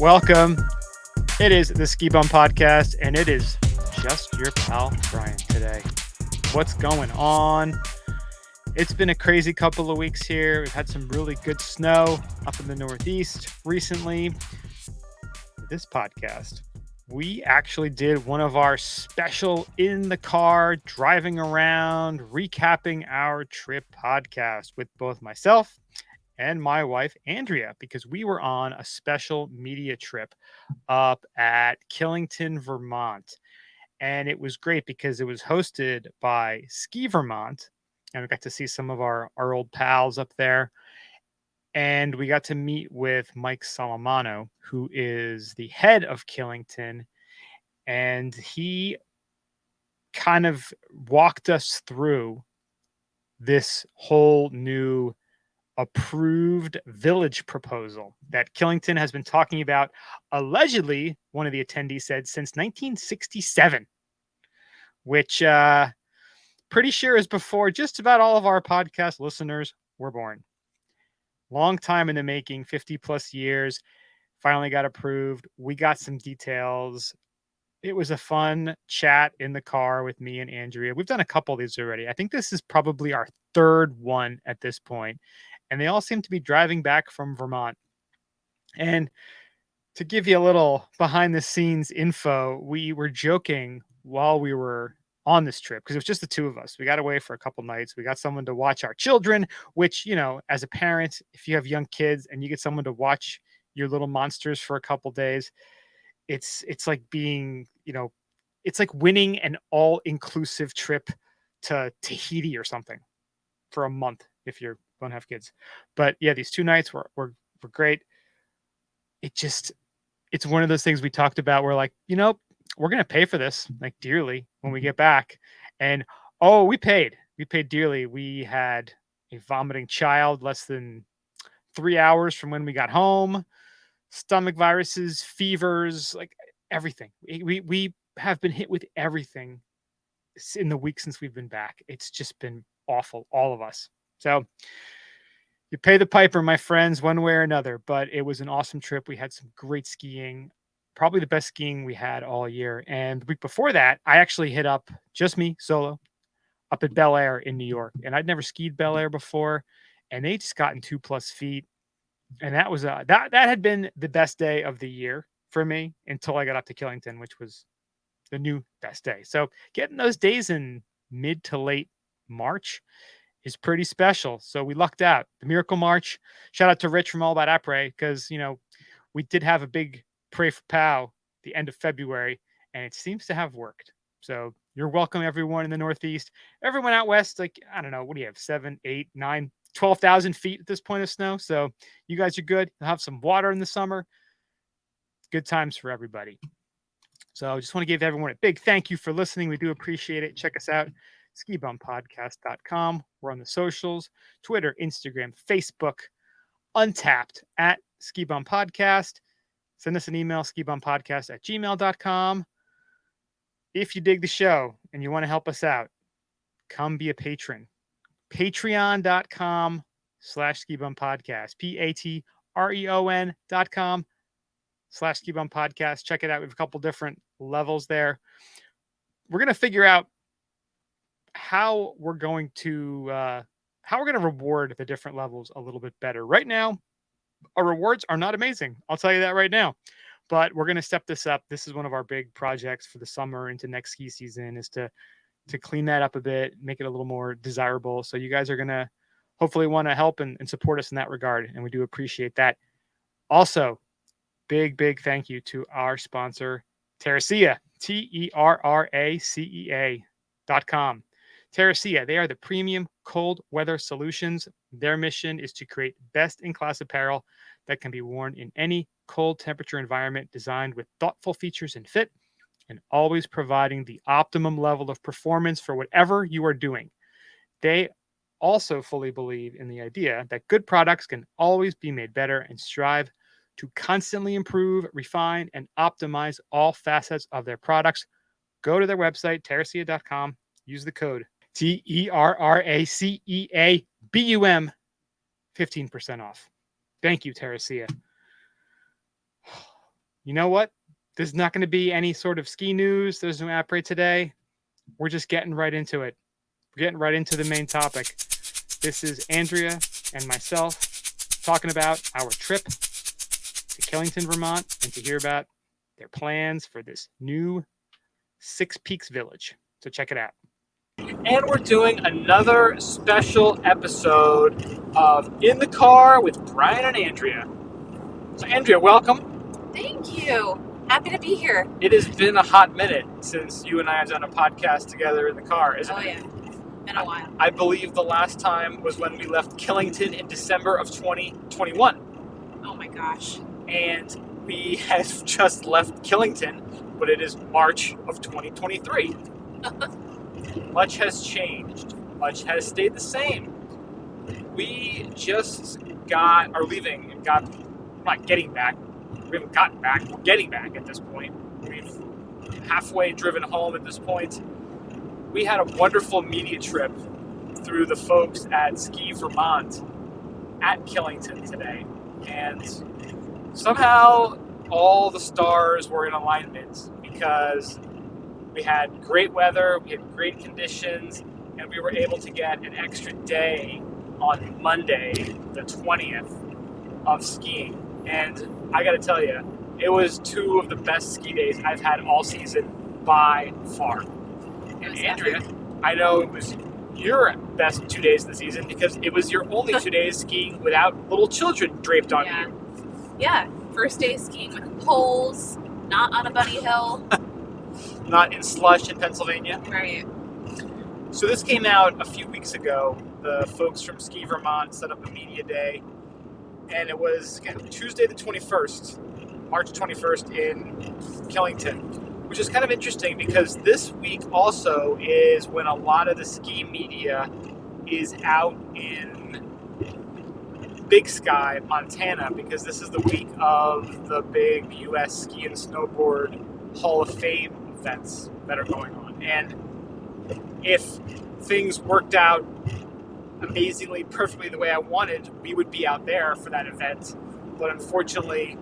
Welcome. It is the Ski Bum Podcast, and it is just your pal Brian today. What's going on? It's been a crazy couple of weeks here. We've had some really good snow up in the Northeast recently. For this podcast, we actually did one of our special in the car, driving around, recapping our trip podcast with both myself and my wife, Andrea, because we were on a special media trip up at Killington, Vermont. And it was great because it was hosted by Ski Vermont. And we got to see some of our old pals up there. And we got to meet with Mike Salamano, who is the head of Killington. And he kind of walked us through this whole new approved village proposal that Killington has been talking about, allegedly, one of the attendees said, since 1967, which pretty sure is before just about all of our podcast listeners were born. Long time in the making, 50 plus years, finally got approved. We got some details. It was a fun chat in the car with me and Andrea. We've done a couple of these already. I think this is probably our third one at this point. And they all seem to be driving back from Vermont. And to give you a little behind the scenes info, we were joking while we were on this trip, because it was just the two of us. We got away for a couple nights. We got someone to watch our children, which, you know, as a parent, if you have young kids and you get someone to watch your little monsters for a couple days, it's like being, you know, it's like winning an all-inclusive trip to Tahiti or something for a month if you don't have kids. But yeah, these 2 nights were great. It's one of those things we talked about. We're like, you know, we're going to pay for this like dearly when we get back. And we paid dearly. We had a vomiting child less than 3 hours from when we got home, stomach viruses, fevers, like everything. We have been hit with everything in the week since we've been back. It's just been awful, all of us. So you pay the piper, my friends, one way or another. But it was an awesome trip. We had some great skiing, probably the best skiing we had all year. And the week before that, I actually hit up, just me, solo, up at Bel Air in New York. And I'd never skied Bel Air before. And they just gotten 2+ feet. And that was that had been the best day of the year for me until I got up to Killington, which was the new best day. So getting those days in mid to late March is pretty special. So we lucked out. The Miracle March. Shout out to Rich from All About Après, because, you know, we did have a big Pray for Pow the end of February, and it seems to have worked. So you're welcome, everyone in the Northeast. Everyone out west, like, I don't know, what do you have? 7, 8, 9, 12,000 feet at this point of snow. So you guys are good. You'll have some water in the summer. Good times for everybody. So I just want to give everyone a big thank you for listening. We do appreciate it. Check us out, skibumpodcast.com. We're on the socials, Twitter, Instagram, Facebook, Untapped at Ski Bum Podcast. Send us an email, skibumpodcast@gmail.com. If you dig the show and you want to help us out, come be a patron. Patreon.com/skibumpodcast. patreon.com/skibumpodcast. Check it out. We have a couple different levels there. We're going to figure out how we're going to reward the different levels a little bit better. Right now, our rewards are not amazing. I'll tell you that right now. But we're going to step this up. This is one of our big projects for the summer into next ski season, is to clean that up a bit, make it a little more desirable. So you guys are going to hopefully want to help and support us in that regard. And we do appreciate that. Also, big thank you to our sponsor, Terracea, TERRACEA.com. Terracea, they are the premium cold weather solutions. Their mission is to create best-in-class apparel that can be worn in any cold temperature environment, designed with thoughtful features and fit, and always providing the optimum level of performance for whatever you are doing. They also fully believe in the idea that good products can always be made better, and strive to constantly improve, refine, and optimize all facets of their products. Go to their website, terracea.com, use the code TERRACEABUM, 15% off. Thank you, Terracea. you know what? There's not going to be any sort of ski news. There's no app right today. We're just getting right into it. We're getting right into the main topic. This is Andrea and myself talking about our trip to Killington, Vermont, and to hear about their plans for this new Six Peaks Village. So check it out. And we're doing another special episode of In the Car with Brian and Andrea. So Andrea, welcome. Thank you. Happy to be here. It has been a hot minute since you and I have done a podcast together in the car, isn't it? Oh, yeah. Been a while. I believe the last time was when we left Killington in December of 2021. Oh, my gosh. And we have just left Killington, but it is March of 2023. Much has changed. Much has stayed the same. We just are leaving and not getting back. We haven't gotten back. We're getting back at this point. We've halfway driven home at this point. We had a wonderful media trip through the folks at Ski Vermont at Killington today. And somehow all the stars were in alignment because we had great weather, we had great conditions, and we were able to get an extra day on Monday, the 20th, of skiing. And I gotta tell you, it was two of the best ski days I've had all season by far. And Andrea, I know it was your best 2 days of the season because it was your only 2 days skiing without little children draped on you. Yeah, first day skiing with poles, not on a bunny hill. Not in slush in Pennsylvania. Right. So this came out a few weeks ago. The folks from Ski Vermont set up a media day. And it was Tuesday the 21st, March 21st in Killington, which is kind of interesting because this week also is when a lot of the ski media is out in Big Sky, Montana, because this is the week of the big U.S. Ski and Snowboard Hall of Fame events that are going on. And if things worked out amazingly, perfectly the way I wanted, we would be out there for that event. But unfortunately,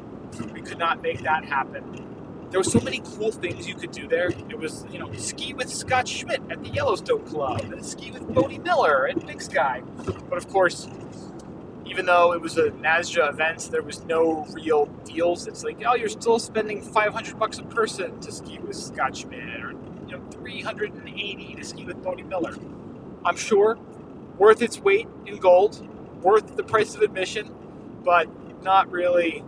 we could not make that happen. There were so many cool things you could do there. It was, ski with Scott Schmidt at the Yellowstone Club, and ski with Bodie Miller at Big Sky. But of course, even though it was a NASJA event, there was no real deals. It's like, you're still spending $500 a person to ski with Scott Schmidt, or $380 to ski with Bodie Miller. I'm sure worth its weight in gold, worth the price of admission, but not really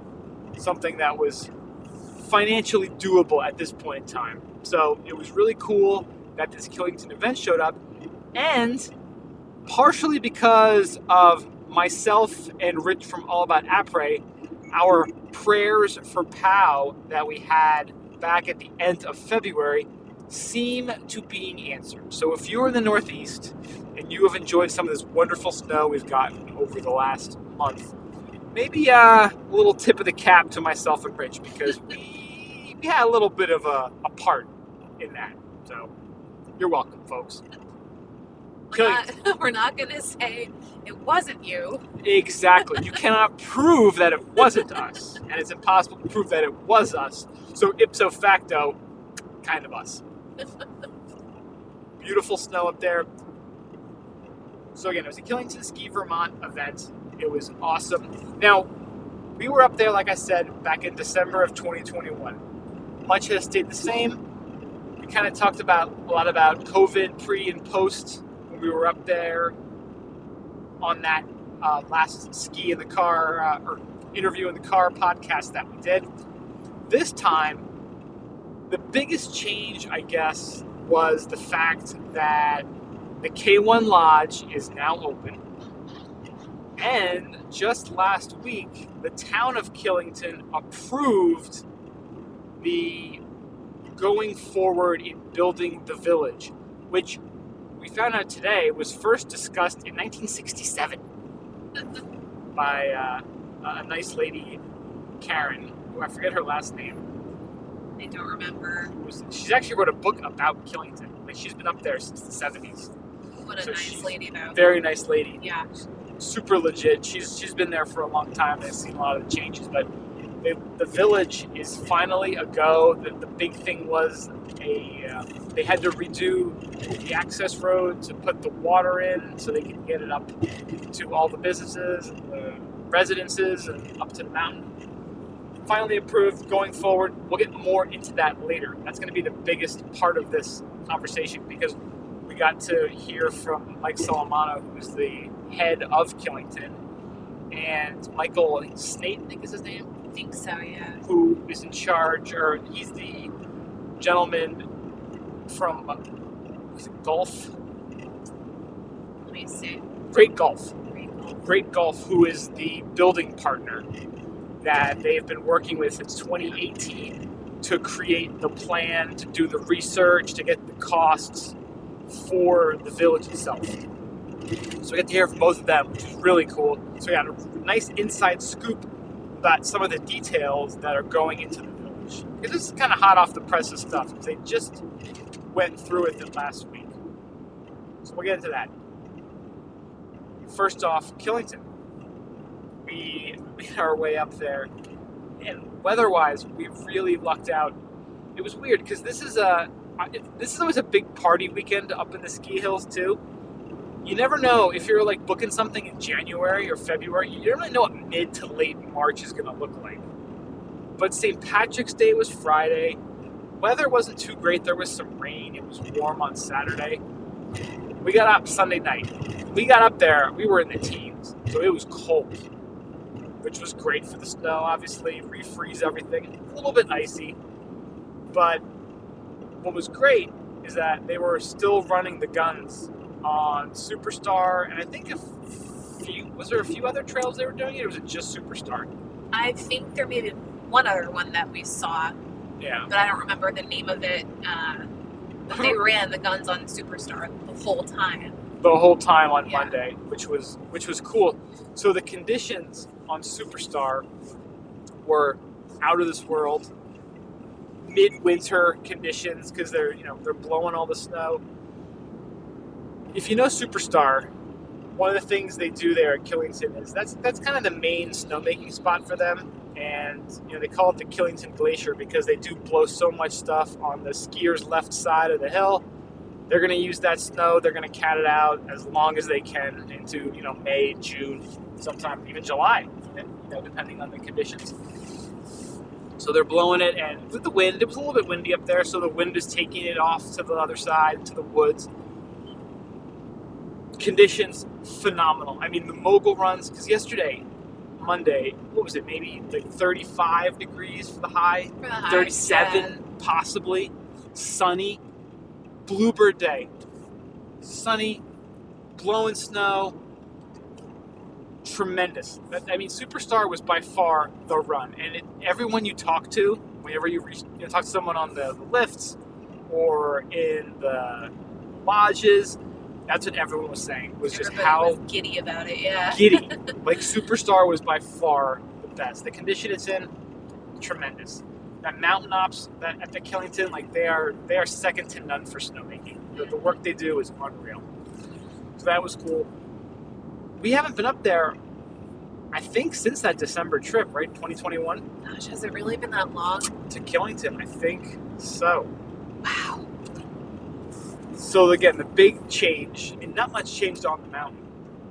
something that was financially doable at this point in time. So it was really cool that this Killington event showed up, and partially because of myself and Rich from All About Après, our prayers for POW that we had back at the end of February seem to being answered. So if you're in the Northeast and you have enjoyed some of this wonderful snow we've gotten over the last month, maybe a little tip of the cap to myself and Rich, because we had a little bit of a part in that. So you're welcome, folks. We're not going to say it wasn't you. Exactly. You cannot prove that it wasn't us, and it's impossible to prove that it was us. So ipso facto, kind of us. Beautiful snow up there. So again, it was a Killington Ski Vermont event. It was awesome. Now, we were up there, like I said, back in December of 2021. Much has stayed the same. We kind of talked a lot about COVID pre and post when we were up there on that last Ski in the Car or Interview in the Car podcast that we did. This time, the biggest change, I guess, was the fact that the K1 Lodge is now open. And just last week, the town of Killington approved the going forward in building the village, which we found out today was first discussed in 1967 by a nice lady, Karen, who I forget her last name. I don't remember. She's actually wrote a book about Killington. Like, she's been up there since the 70s. What a nice lady, though. Very nice lady. Yeah. Super legit. She's been there for a long time. I've seen a lot of the changes, but the village is finally a go. The big thing was they had to redo the access road to put the water in so they could get it up to all the businesses and the residences and up to the mountain. Finally approved. Going forward, we'll get more into that later. That's going to be the biggest part of this conversation because we got to hear from Mike Salamano, who's the head of Killington, and Michael Snate, I think is his name. I think so, yeah. Who is in charge, or he's the gentleman from Golf. Let me see. Great Golf, who is the building partner that they've been working with since 2018 to create the plan, to do the research, to get the costs for the village itself. So we get to hear from both of them, which is really cool. So we got a nice inside scoop about some of the details that are going into the village. Because this is kind of hot off the presses stuff, because they just went through with it last week. So we'll get into that. First off, Killington. We made our way up there, and weather-wise, we really lucked out. It was weird because this is always a big party weekend up in the ski hills too. You never know if you're like booking something in January or February. You never really know what mid to late March is going to look like. But St. Patrick's Day was Friday. Weather wasn't too great. There was some rain. It was warm on Saturday. We got up Sunday night. We got up there. We were in the teens, so it was cold, which was great for the snow, obviously. Refreeze everything. A little bit icy. But what was great is that they were still running the guns on Superstar, and I think was there a few other trails they were doing it, or was it just Superstar? I think there may be one other one that we saw. Yeah. But I don't remember the name of it. But they ran the guns on Superstar the whole time. The whole time on Monday, which was cool. So the conditions on Superstar were out of this world. Midwinter conditions because they're blowing all the snow. If you know Superstar, one of the things they do there at Killington is that's kind of the main snowmaking spot for them, and they call it the Killington Glacier because they do blow so much stuff on the skiers' left side of the hill. They're going to use that snow. They're going to cat it out as long as they can into May, June, sometime even July, depending on the conditions. So they're blowing it, and with the wind, it was a little bit windy up there, so the wind is taking it off to the other side, to the woods. Conditions, phenomenal. I mean, the mogul runs, because yesterday, Monday, what was it, maybe like 35 degrees for the high? 37, possibly. Sunny. Bluebird day. Sunny, blowing snow. Tremendous. I mean, Superstar was by far the run, and everyone you talk to, whenever you talk to someone on the lifts or in the lodges, that's what everyone was saying. Was just how was giddy about it. Yeah, giddy. Like Superstar was by far the best. The condition it's in, tremendous. That mountain ops at the Killington, like they are second to none for snowmaking. The work they do is unreal. So that was cool. We haven't been up there, I think, since that December trip, right? 2021? Gosh, has it really been that long? To Killington, I think so. Wow. So again, the big change, and not much changed on the mountain,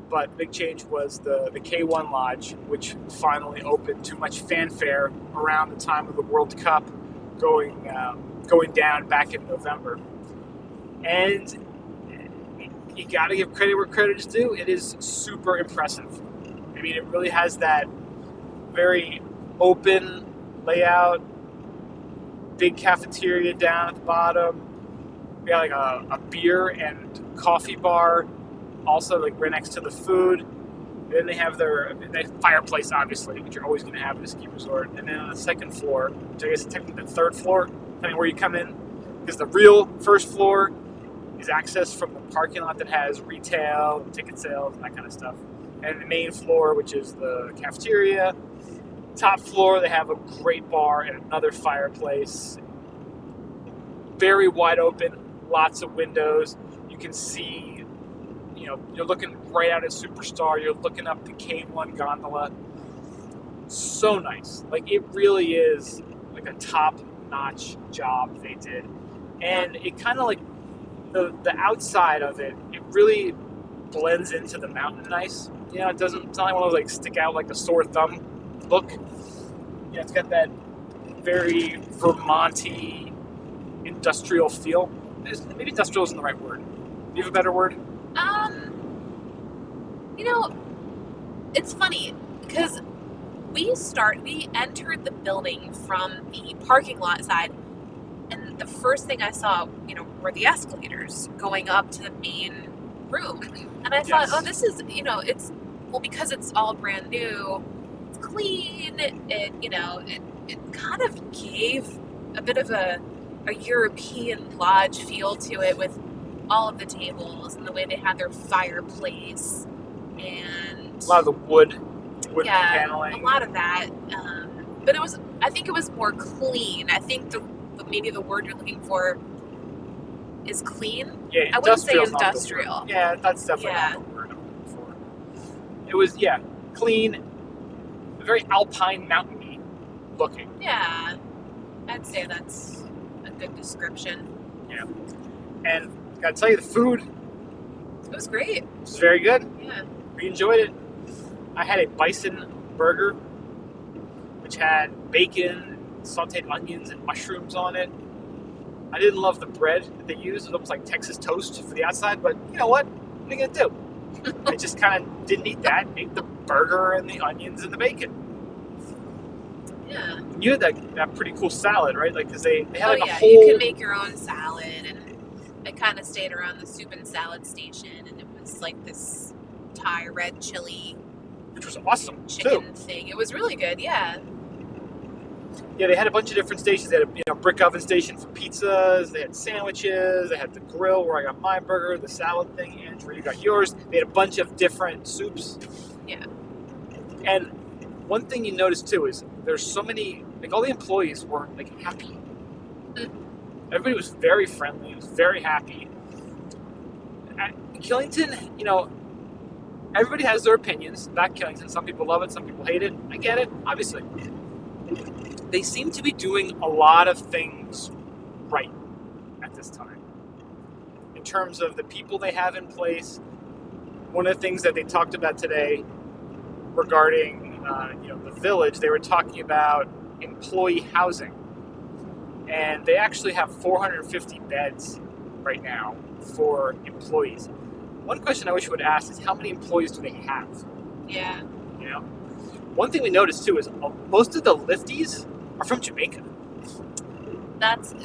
but the big change was the K1 Lodge, which finally opened to much fanfare around the time of the World Cup going down back in November. And you got to give credit where credit is due. It is super impressive. I mean, it really has that very open layout, big cafeteria down at the bottom. We got like a beer and coffee bar, also like right next to the food. And then they have their fireplace, obviously, which you're always going to have at a ski resort. And then on the second floor, which I guess is technically the third floor, depending where you come in, because the real first floor is access from the parking lot that has retail and ticket sales and that kind of stuff. And the main floor, which is the cafeteria. Top floor, they have a great bar and another fireplace. Very wide open, lots of windows. You can see, you're looking right out at Superstar. You're looking up the K1 gondola. so nice. Like, it really is like a top-notch job they did. And it kind of like, the outside of it, it really blends into the mountain nice. You know, it's not like one of those like stick out like a sore thumb look. Yeah, it's got that very Vermont-y industrial feel. Maybe industrial isn't the right word. Do you have a better word? You know, it's funny because we entered the building from the parking lot side, and the first thing I saw, were the escalators going up to the main room. And I thought, Yes. oh, this is, because it's all brand new, it's clean, it kind of gave a bit of a European lodge feel to it with all of the tables and the way they had their fireplace and A lot of the wood paneling. a lot of that. But I think it was more clean. I think maybe the word you're looking for is clean. Yeah, I wouldn't say industrial's not the industrial. word. Yeah, that's definitely not the word I'm looking for. It was, clean, very alpine, mountainy looking. Yeah, I'd say that's a good description. Yeah. And gotta tell you, the food It was great. was very good. Yeah. We enjoyed it. I had a bison burger, which had bacon, sauteed onions, and mushrooms on it. I didn't love the bread that they used. It was almost like Texas toast for the outside, but you know what? What are you gonna do? I just kind of didn't eat that. Ate the burger and the onions and the bacon. Yeah. You had that pretty cool salad, right? Like, because they had like a yeah, whole. you can make your own salad, and I kind of stayed around the soup and salad station, and it was like this Thai red chili, which was awesome chicken too. thing. It was really good. Yeah. Yeah, they had a bunch of different stations. They had a brick oven station for pizzas. They had sandwiches. They had the grill where I got my burger, the salad thing, and where you got yours. They had a bunch of different soups. Yeah. And one thing you notice too is there's so many, like all the employees were like happy. Everybody was very friendly. Was very happy. At Killington, everybody has their opinions about Killington. Some people love it. Some people hate it. I get it, obviously. They seem to be doing a lot of things right at this time. In terms of the people they have in place, one of the things that they talked about today regarding the village, they were talking about employee housing. And they actually have 450 beds right now for employees. One question I wish you would ask is how many employees do they have? Yeah. One thing we noticed too is most of the lifties are from Jamaica.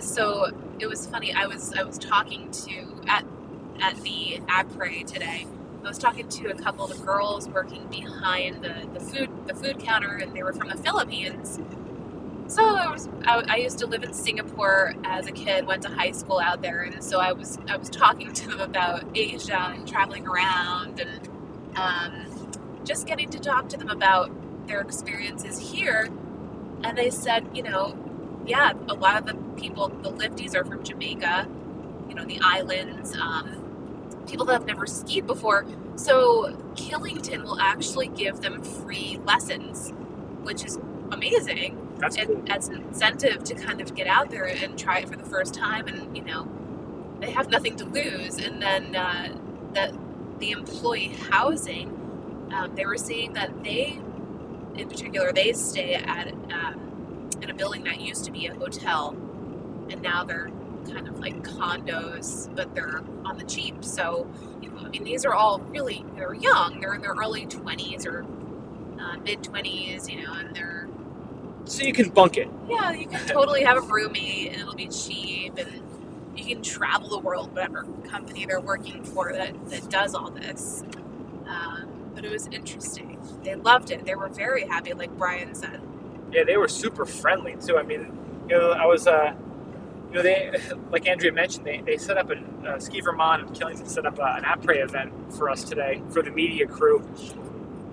So it was funny. I was talking to at the après today. I was talking to a couple of the girls working behind the food counter, and they were from the Philippines. So I used to live in Singapore as a kid, went to high school out there, and so I was talking to them about Asia and traveling around, and just getting to talk to them about their experiences here. And they said, a lot of the people, the lifties are from Jamaica, the islands, people that have never skied before. So Killington will actually give them free lessons, which is amazing. That's cool. As an incentive to kind of get out there and try it for the first time, and they have nothing to lose. And then the employee housing, they were saying that they stay at in a building that used to be a hotel, and now they're kind of like condos, but they're on the cheap. So, these are all really, they're young. They're in their early 20s or mid 20s, and they're... So you can bunk it. Yeah, you can totally have a roommate, and it'll be cheap, and you can travel the world, whatever company they're working for that does all this. But it was interesting. They loved it. They were very happy, like Brian said. Yeah, they were super friendly too. I mean, I was, they, like Andrea mentioned, they set up Ski Vermont and Killington set up an après event for us today for the media crew.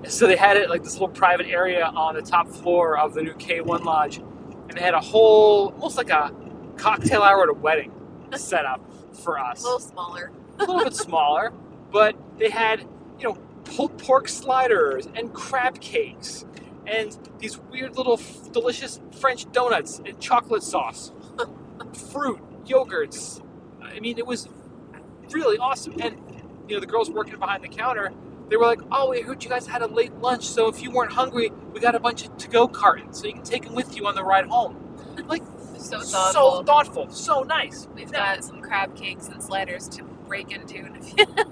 So they had it like this little private area on the top floor of the new K1 Lodge, and they had a whole, almost like a cocktail hour at a wedding set up for us. A little smaller. A little bit smaller, but they had, pulled pork sliders and crab cakes and these weird little delicious French donuts and chocolate sauce, fruit, yogurts. I mean, it was really awesome. And the girls working behind the counter, they were like, "Oh, we heard you guys had a late lunch, so if you weren't hungry, we got a bunch of to-go cartons, so you can take them with you on the ride home." Like, So thoughtful, so nice. We've got some crab cakes and sliders to break into.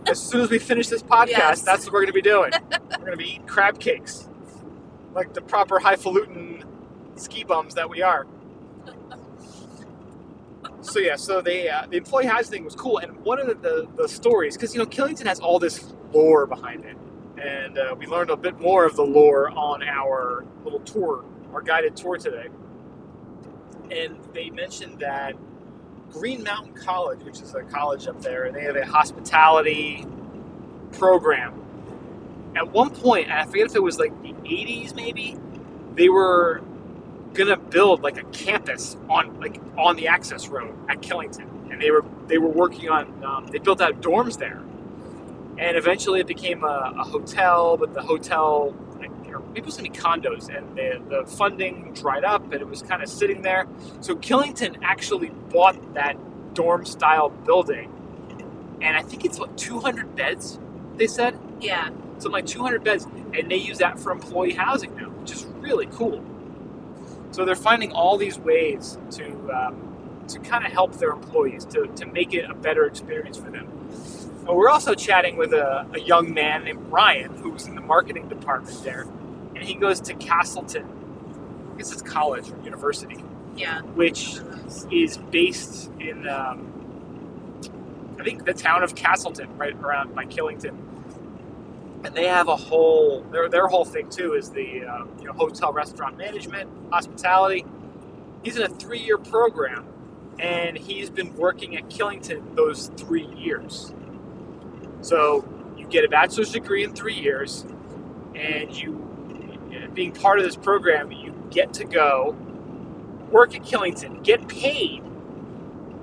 As soon as we finish this podcast, Yes. That's what we're going to be doing. We're going to be eating crab cakes, like the proper highfalutin ski bums that we are. So the employee housing thing was cool, and one of the stories, because Killington has all this lore behind it, and we learned a bit more of the lore on our little tour, our guided tour today. And they mentioned that Green Mountain College, which is a college up there, they have a hospitality program. At one point, and I forget if it was like the 80s maybe, they were gonna build like a campus on the access road at Killington, and they were working on they built out dorms there, and eventually it became a hotel, but the hotel, or maybe it was gonna be condos, and the funding dried up and it was kind of sitting there. So Killington actually bought that dorm style building, and I think it's 200 beds, they said. Yeah. Something like 200 beds, and they use that for employee housing now, which is really cool. So they're finding all these ways to kind of help their employees, to make it a better experience for them. And we're also chatting with a young man named Ryan, who's in the marketing department there, and he goes to Castleton, I guess it's college or university, Yeah. which is based in, I think, the town of Castleton, right around by Killington. And they have a whole, their whole thing too is the hotel restaurant management, hospitality. He's in a 3-year program, and he's been working at Killington those 3 years. So you get a bachelor's degree in 3 years, and being part of this program, you get to go work at Killington, get paid,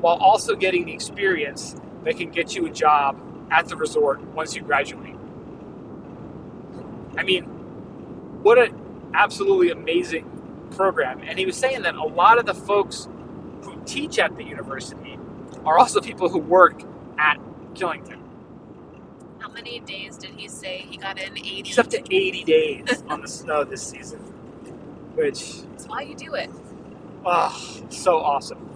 while also getting the experience that can get you a job at the resort once you graduate. I mean, what an absolutely amazing program. And he was saying that a lot of the folks who teach at the university are also people who work at Killington. How many days did he say he got in? 80? He's up to 80 days on the snow this season, which... That's why you do it. Oh, so awesome.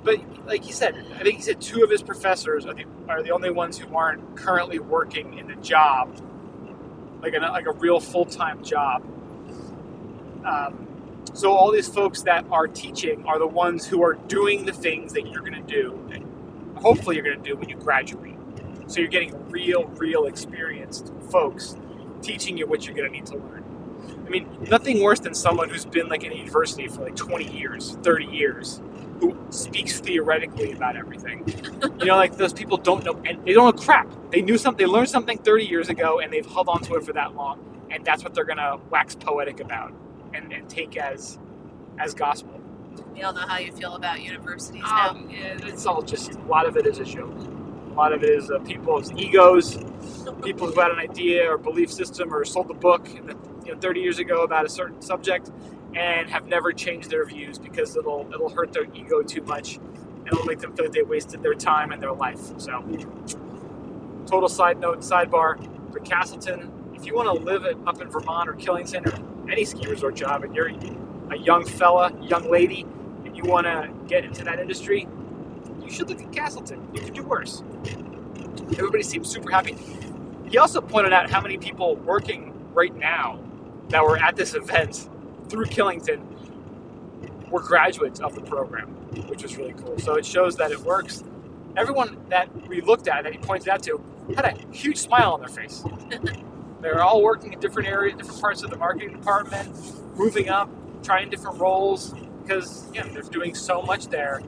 But like he said, I think he said 2 of his professors are the only ones who aren't currently working in the job, like a real full-time job. So all these folks that are teaching are the ones who are doing the things that you're going to do, and hopefully you're going to do when you graduate. So you're getting real experienced folks teaching you what you're going to need to learn. I mean, nothing worse than someone who's been like in a university for like 20 years, 30 years, who speaks theoretically about everything. Like those people don't know, and they don't know crap. They learned something 30 years ago, and they've held on to it for that long, and that's what they're going to wax poetic about and take as gospel. We all know how you feel about universities now. It's all just, a lot of it is a joke. A lot of it is people's egos, people who had an idea or belief system or sold the book 30 years ago about a certain subject and have never changed their views because it'll hurt their ego too much, and it'll make them feel like they wasted their time and their life. So, total side note, sidebar, for Castleton, if you want to live up in Vermont or Killington or any ski resort job, and you're a young fella, young lady, and you want to get into that industry, you should look at Castleton. You could do worse. Everybody seems super happy. He also pointed out how many people working right now that were at this event through Killington were graduates of the program, which was really cool. So it shows that it works. Everyone that we looked at, that he pointed out to, had a huge smile on their face. They're all working in different areas, different parts of the marketing department, moving up, trying different roles, because they're doing so much there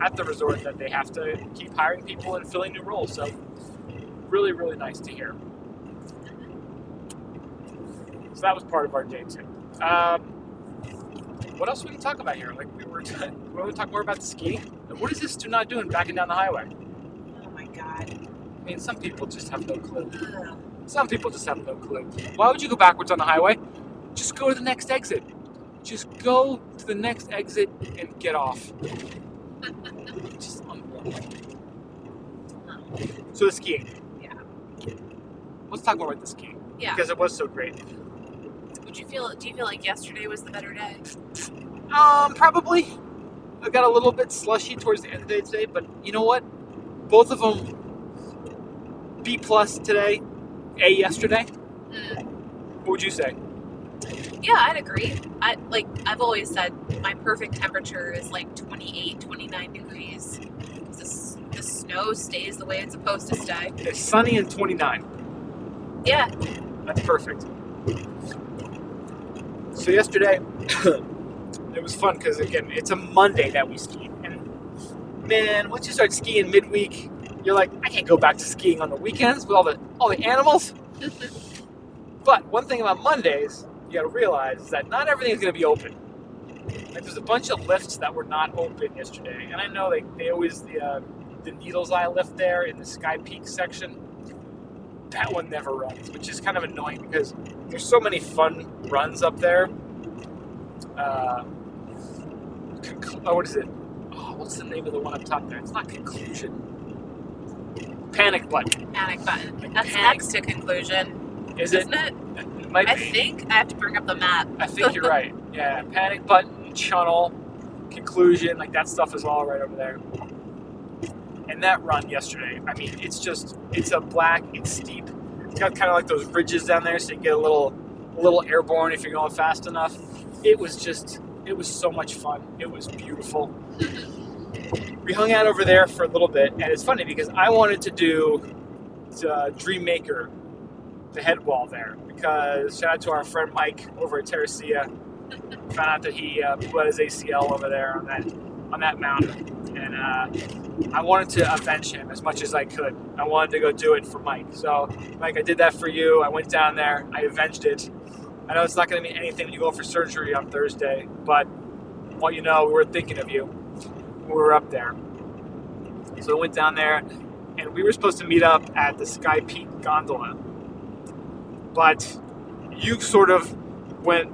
at the resort that they have to keep hiring people and filling new roles. So really, really nice to hear. So that was part of our day too. What else we can talk about here? Like we want to talk more about the skiing. What is this not doing backing down the highway? Oh my God. I mean, some people just have no clue. Some people just have no clue. Why would you go backwards on the highway? just go to the next exit. Just go to the next exit and get off. Just unbelievable. So the skiing. Yeah. Let's talk more about the skiing. Yeah. Because it was so great. Do you feel like yesterday was the better day? Probably. I got a little bit slushy towards the end of the day today, but you know what? Both of them B+ today, A yesterday. What would you say? Yeah, I'd agree. I've always said my perfect temperature is like 28, 29 degrees. The snow stays the way it's supposed to stay. It's sunny and 29. Yeah. That's perfect. So yesterday, it was fun because, again, it's a Monday that we skied. And, man, once you start skiing midweek, you're like, I can't go back to skiing on the weekends with all the animals. But one thing about Mondays, you got to realize is that not everything is going to be open. Like, there's a bunch of lifts that were not open yesterday. And I know they always, the Needle's Eye lift there in the Sky Peak section, that one never runs, which is kind of annoying because there's so many fun runs up there. What is it? Oh, what's the name of the one up top there? It's not Conclusion. Panic Button. Panic Button. That's next to Conclusion. Isn't it? It might be. I think I have to bring up the map. I think you're right. Yeah, Panic Button, Channel, Conclusion, like that stuff is all right over there. And that run yesterday, I mean, it's steep. It's got kind of like those ridges down there, so you get a little airborne if you're going fast enough. It was so much fun. It was beautiful. We hung out over there for a little bit, and it's funny because I wanted to do Dream Maker, the head wall there, because shout out to our friend Mike over at Terracea. Found out that he blew out his ACL over there on that mountain. And I wanted to avenge him as much as I could. I wanted to go do it for Mike. So, Mike, I did that for you. I went down there. I avenged it. I know it's not going to mean anything when you go for surgery on Thursday, but well, you know, we were thinking of you when we were up there. So I went down there, and we were supposed to meet up at the Sky Peak gondola. But you sort of went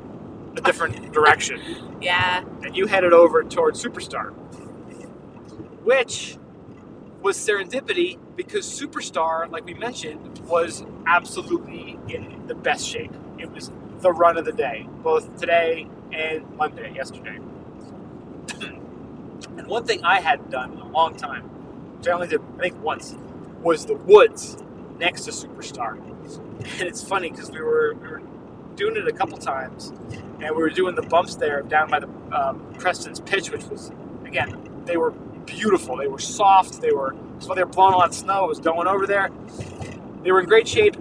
a different direction. Yeah. And you headed over towards Superstar, which was serendipity because Superstar, like we mentioned, was absolutely in the best shape. It was the run of the day, both today and Monday, yesterday. And one thing I hadn't done in a long time, which I only did, I think, once, was the woods next to Superstar. And it's funny because we were doing it a couple times, and we were doing the bumps there down by the Preston's Pitch, which was, again, they were beautiful. They were soft. They were blowing a lot of snow. It was going over there. They were in great shape.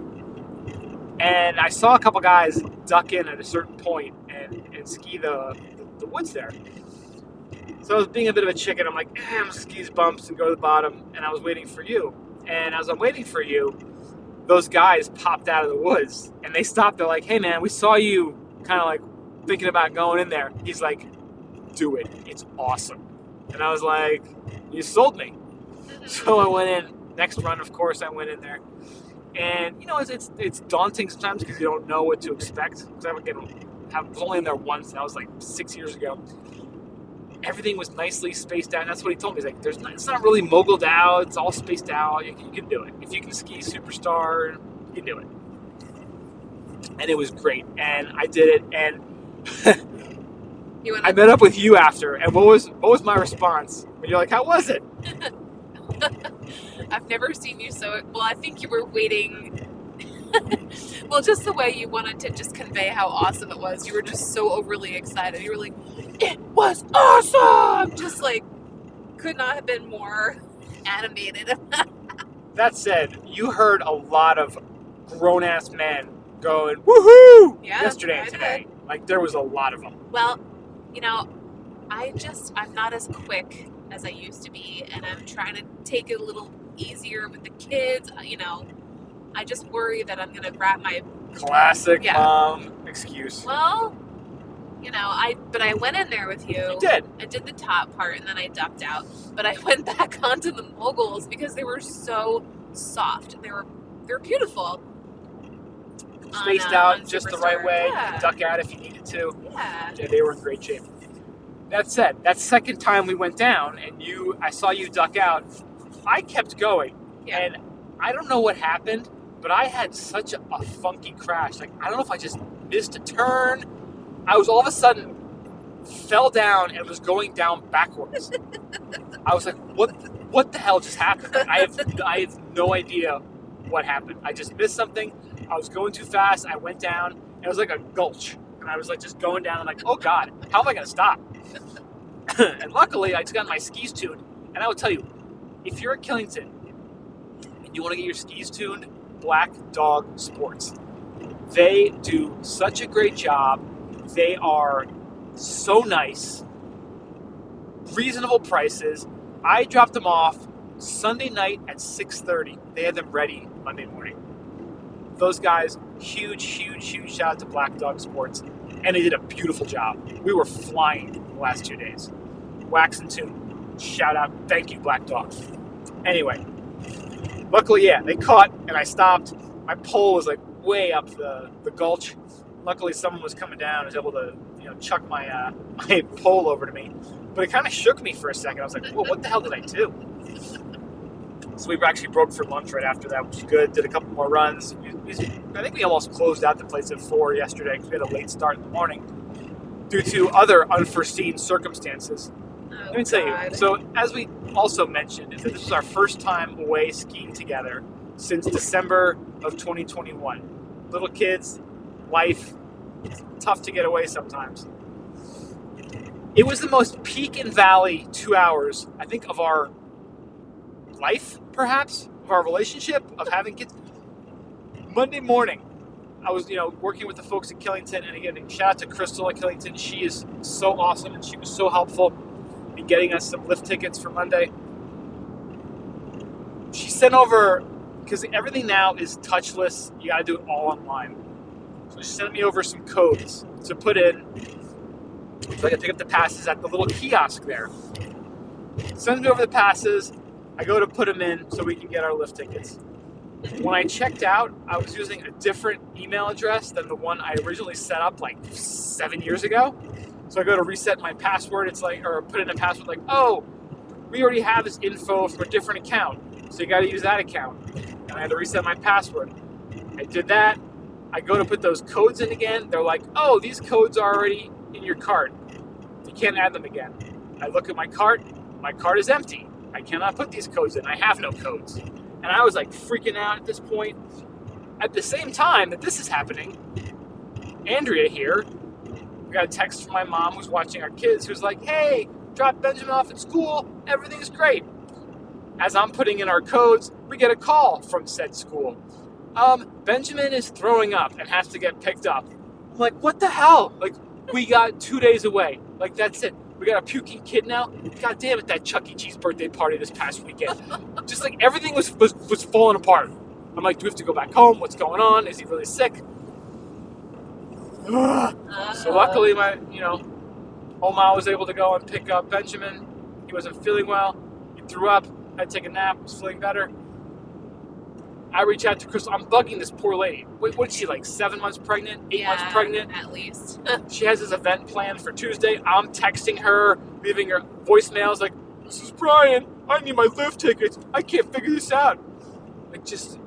And I saw a couple guys duck in at a certain point and ski the woods there. So I was being a bit of a chicken. I'm like, I'm going to ski these bumps and go to the bottom. And I was waiting for you. And as I'm waiting for you, those guys popped out of the woods. And they stopped. They're like, hey, man, we saw you kind of like thinking about going in there. He's like, do it. It's awesome. And I was like, you sold me. So I went in. Next run, of course, I went in there. And, you know, it's daunting sometimes because you don't know what to expect. Because I was only in there once, and that was like 6 years ago. Everything was nicely spaced out. That's what he told me. He's like, it's not really moguled out. It's all spaced out. You can do it. If you can ski Superstar, you can do it. And it was great. And I did it. And I met up with you after. And what was my response? When you're like, how was it? I've never seen you so... Well, I think you were waiting... Well, just the way you wanted to just convey how awesome it was. You were just so overly excited. You were like, it was awesome! Just like, could not have been more animated. That said, you heard a lot of grown-ass men going, woohoo! Yesterday and today. Like, there was a lot of them. Well, you know, I'm not as quick as I used to be, and I'm trying to take it a little easier with the kids. You know, I just worry that I'm going to wrap my... Classic mom excuse. Well, you know, I went in there with you. You did. I did the top part, and then I ducked out. But I went back onto the moguls because they were so soft. They were beautiful. spaced out on just the Superstar. right way. Yeah. You could duck out if you needed to. Yeah. They were in great shape. That said, that second time we went down and I saw you duck out, I kept going. Yeah. And I don't know what happened, but I had such a funky crash. Like, I don't know if I just missed a turn. I was all of a sudden fell down and was going down backwards. I was like, what the hell just happened? Like, I have no idea what happened. I just missed something. I was going too fast. I went down. And it was like a gulch. And I was like just going down. I'm like, oh God, how am I going to stop? And luckily, I just got my skis tuned. And I will tell you, if you're at Killington and you want to get your skis tuned, Black Dog Sports. They do such a great job. They are so nice. Reasonable prices. I dropped them off Sunday night at 6:30. They had them ready Monday morning. Those guys, huge shout out to Black Dog Sports. And they did a beautiful job. We were flying the last 2 days. Wax and tune. Shout out. Thank you, Black Dog. Anyway, luckily, yeah, they caught and I stopped. My pole was like way up the gulch. Luckily, someone was coming down and was able to chuck my my pole over to me. But it kind of shook me for a second. I was like, whoa, what the hell did I do? So we actually broke for lunch right after that, which was good. Did a couple more runs. I think we almost closed out the place at 4 yesterday because we had a late start in the morning due to other unforeseen circumstances. Let me tell you. So as we also mentioned, is that this was our first time away skiing together since December of 2021. Little kids, life, it's tough to get away sometimes. It was the most peak and valley 2 hours, I think, of our life, perhaps, of our relationship, of having kids. Monday morning, I was, working with the folks at Killington, and again, shout out to Crystal at Killington. She is so awesome, and she was so helpful in getting us some lift tickets for Monday. She sent over, because everything now is touchless, you got to do it all online. So she sent me over some codes to put in, so I can pick up the passes at the little kiosk there. Sends me over the passes. I go to put them in so we can get our lift tickets. When I checked out, I was using a different email address than the one I originally set up like 7 years ago. So I go to reset my password. It's like, or put in a password like, oh, we already have this info from a different account. So you got to use that account. And I had to reset my password. I did that. I go to put those codes in again. They're like, oh, these codes are already in your cart. You can't add them again. I look at my cart. My cart is empty. I cannot put these codes in. I have no codes. And I was like freaking out at this point. At the same time that this is happening, Andrea here, we got a text from my mom who's watching our kids who's like, hey, drop Benjamin off at school. Everything's great. As I'm putting in our codes, we get a call from said school. Benjamin is throwing up and has to get picked up. I'm like, what the hell? Like, we got 2 days away. Like, that's it. We got a puking kid now. God damn it, that Chuck E. Cheese birthday party this past weekend. Just like everything was falling apart. I'm like, do we have to go back home? What's going on? Is he really sick? So luckily, my Oma was able to go and pick up Benjamin. He wasn't feeling well. He threw up. Had to take a nap. Was feeling better. I reach out to Crystal. I'm bugging this poor lady. Wait, what's she, like 7 months pregnant? 8 months pregnant? At least. She has this event planned for Tuesday. I'm texting her, leaving her voicemails like, this is Brian. I need my lift tickets. I can't figure this out. Like, just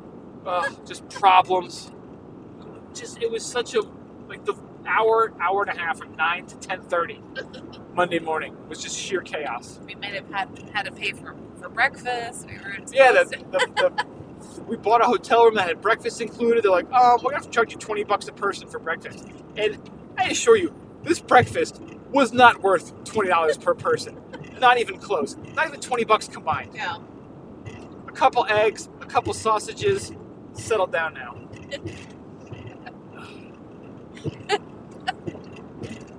problems. It was such a, like the hour and a half from 9 to 10:30 Monday morning was just sheer chaos. We might have had to pay for breakfast. We were we bought a hotel room that had breakfast included. They're like, we're going to have to charge you $20 a person for breakfast. And I assure you, this breakfast was not worth $20 per person. Not even close. Not even $20 combined. Yeah. A couple eggs, a couple sausages, settled down now.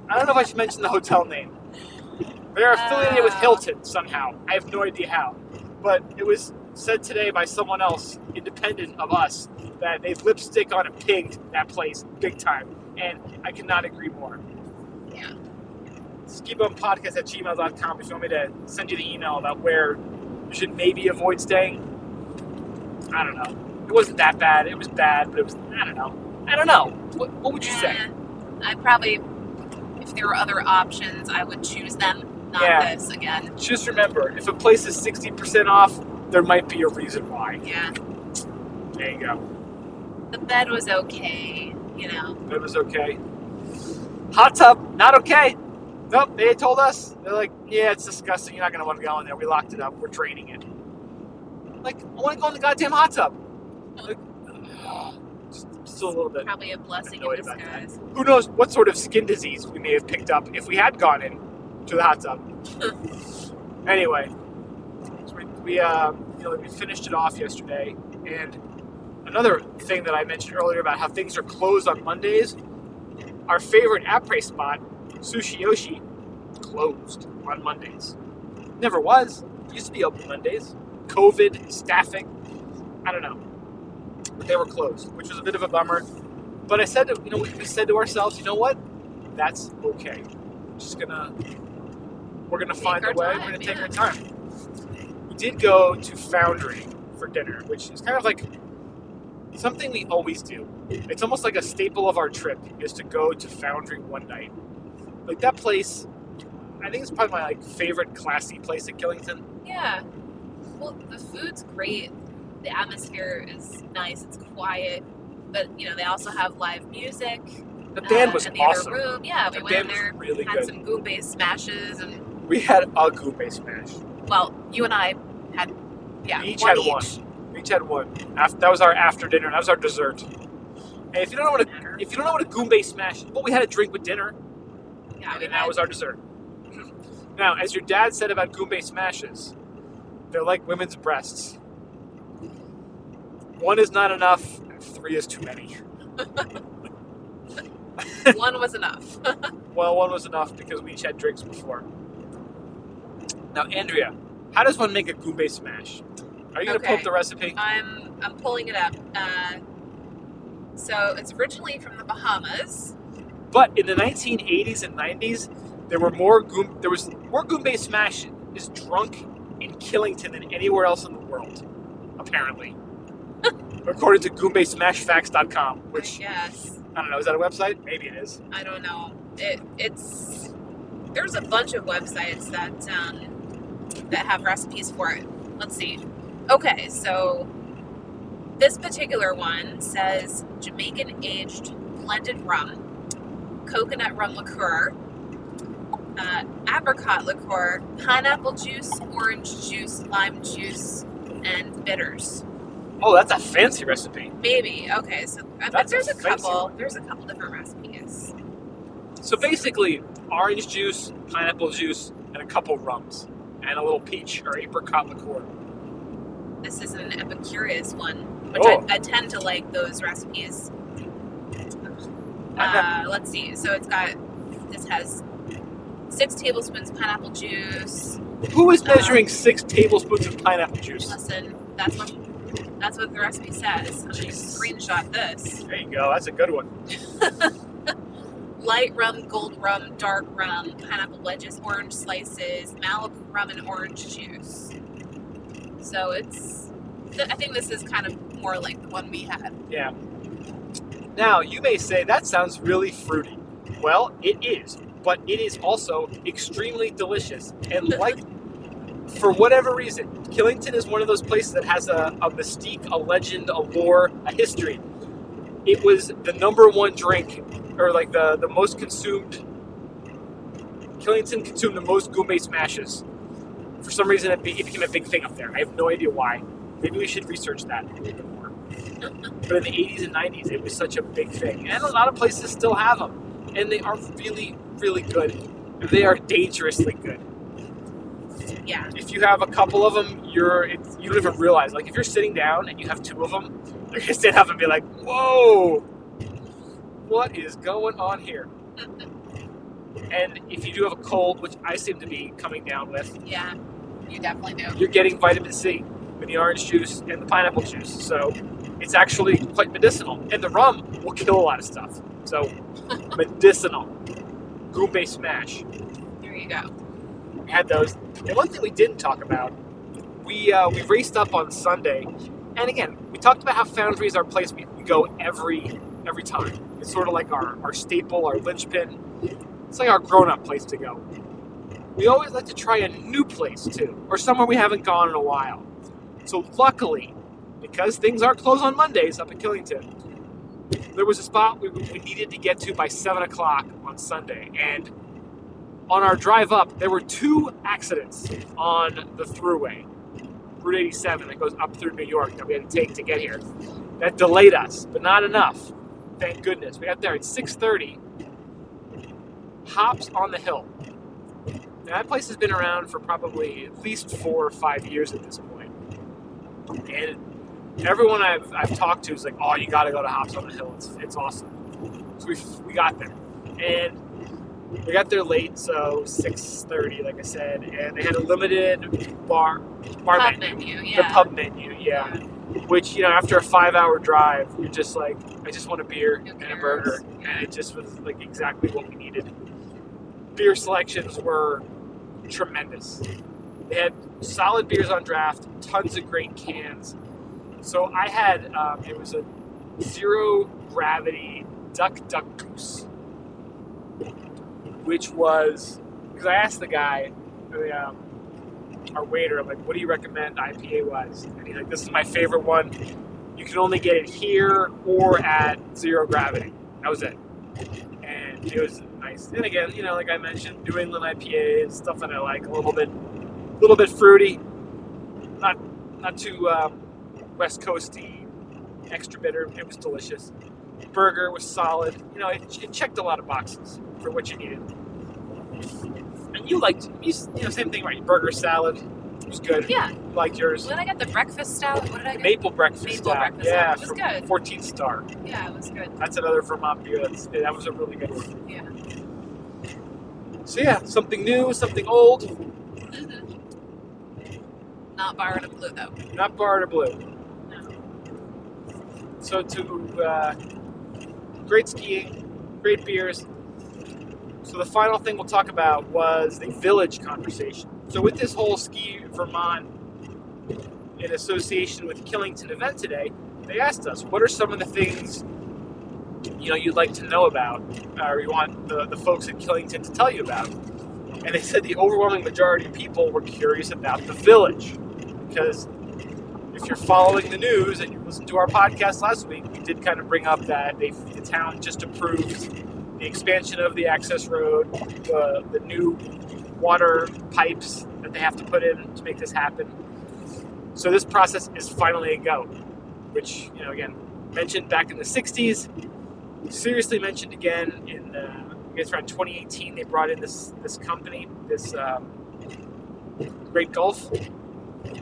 I don't know if I should mention the hotel name. They're affiliated with Hilton somehow. I have no idea how. But it was said today by someone else, independent of us, that they've lipstick on a pig that place, big time. And I cannot agree more. Yeah. skibumpodcast@gmail.com if you want me to send you the email about where you should maybe avoid staying. I don't know. It wasn't that bad. It was bad, but it was, I don't know. What would you say? I probably, if there were other options, I would choose them, not this again. Just remember, if a place is 60% off, there might be a reason why. Yeah. There you go. The bed was okay, you know. It was okay. Hot tub, not okay. Nope, they told us. They're like, yeah, it's disgusting. You're not going to want to go in there. We locked it up. We're draining it. Like, I want to go in the goddamn hot tub. Like, still a little bit. Probably a blessing in disguise. Who knows what sort of skin disease we may have picked up if we had gone in to the hot tub. Anyway, so we finished it off yesterday, and another thing that I mentioned earlier about how things are closed on Mondays, our favorite après spot, Sushi Yoshi, closed on Mondays. Never was. It used to be open Mondays. COVID, staffing, I don't know. But they were closed, which was a bit of a bummer. But I said, we said to ourselves, you know what? That's okay. We're gonna find a way. We're gonna take our time. We did go to Foundry for dinner, which is kind of like something we always do. It's almost like a staple of our trip is to go to Foundry one night. Like that place, I think it's probably my favorite classy place in Killington. Yeah. Well, the food's great. The atmosphere is nice. It's quiet, but they also have live music. The band was in the awesome. Other room. Yeah, we went in there, really had some Goombay smashes, and we had a Goombay smash. Well, you and I had, we each had one. We each had one. That was our after dinner. That was our dessert. And if you don't know what a Goombay smash is, well, we had a drink with dinner. Yeah, and that was our dessert. Now, as your dad said about Goombay smashes, they're like women's breasts. One is not enough, and three is too many. One was enough. Well, one was enough because we each had drinks before. Now, Andrea, how does one make a Goombay smash? Are you going to pull up the recipe? I'm pulling it up. So it's originally from the Bahamas. But in the 1980s and 90s, there was more Goombay smash is drunk in Killington than anywhere else in the world, apparently. According to GoombaySmashFacts.com, which, yes. I don't know, is that a website? Maybe it is. I don't know. There's a bunch of websites that have recipes for it. Let's see. Okay, so this particular one says Jamaican aged blended rum, coconut rum liqueur, apricot liqueur, pineapple juice, orange juice, lime juice, and bitters. Oh, that's a fancy recipe. Maybe. Okay, so I bet there's a couple different recipes. So basically, orange juice, pineapple juice, and a couple rums, and a little peach or apricot liqueur. This is an Epicurious one, which I tend to like those recipes. Let's see. So this has 6 tablespoons pineapple juice. Who is measuring 6 tablespoons of pineapple juice? Listen, that's what the recipe says. I'm going to screenshot this. There you go. That's a good one. Light rum, gold rum, dark rum, pineapple wedges, orange slices, Malibu rum, and orange juice. So I think this is kind of more like the one we had. Yeah. Now, you may say, that sounds really fruity. Well, it is. But it is also extremely delicious. And for whatever reason, Killington is one of those places that has a mystique, a legend, a lore, a history. It was the number one drink, or the most consumed. Killington consumed the most Goombay smashes. For some reason, it became a big thing up there. I have no idea why. Maybe we should research that a little bit more. But in the 80s and 90s, it was such a big thing. And a lot of places still have them. And they are really, really good. They are dangerously good. Yeah. If you have a couple of them, you don't even realize. If you're sitting down and you have 2 of them, you're going to stand up and be like, whoa, what is going on here? And if you do have a cold, which I seem to be coming down with. Yeah, you definitely do. You're getting vitamin C with the orange juice and the pineapple juice. So it's actually quite medicinal. And the rum will kill a lot of stuff. So medicinal. Goombay smash. There you go. We had those. And one thing we didn't talk about, we raced up on Sunday, And again, we talked about how Foundry is our place we go every time. It's sort of like our staple, our linchpin. It's like our grown-up place to go. We always like to try a new place too, or somewhere we haven't gone in a while. So luckily, because things are closed on Mondays up at Killington, there was a spot we needed to get to by 7 o'clock on Sunday. And on our drive up, there were 2 accidents on the thruway, Route 87, that goes up through New York, that we had to take to get here. That delayed us, but not enough. Thank goodness. We got there at 6:30. Hops on the Hill. Now, that place has been around for probably at least 4 or 5 years at this point. And everyone I've talked to is like, oh, you got to go to Hops on the Hill. It's awesome. So we got there. And we got there late, so 6:30, like I said. And they had a limited bar menu. Yeah. The pub menu, yeah. Which, you know, after a 5-hour drive, you're just like, I just want a beer and a burger. And it just was like exactly what we needed. Beer selections were tremendous. They had solid beers on draft, tons of great cans. So I had, it was a zero gravity duck goose, which was, because I asked the guy, our waiter, I'm like, what do you recommend IPA-wise? And he's like, this is my favorite one. You can only get it here or at zero gravity. That was it. And it was nice. And again, you know, like I mentioned, New England IPA is stuff that I like, a little bit fruity, not too West Coasty, extra bitter. It was delicious. Burger was solid. You know, it checked a lot of boxes for what you needed. And you liked, same thing, right? Burger salad was good. Yeah. You liked yours. Well, then I got the breakfast stout. What did I get? Maple breakfast stout. Yeah, It was from good. 14 Star. Yeah, it was good. That's another Vermont beer. That was a really good one. Yeah. So yeah, something new, something old. Mm-hmm. Not borrowed a blue though. Not barred or blue. No. So great skiing, great beers. So the final thing we'll talk about was the village conversation. So with this whole Ski Vermont in association with Killington event today, they asked us, what are some of the things you'd like to know about, or you want the folks at Killington to tell you about? And they said the overwhelming majority of people were curious about the village, because if you're following the news and you listened to our podcast last week, we did kind of bring up that the town just approved the expansion of the access road, the new water pipes that they have to put in to make this happen. So this process is finally a go, which, again, mentioned back in the 60s, seriously mentioned again in, I guess around 2018, they brought in this company, this Great Gulf.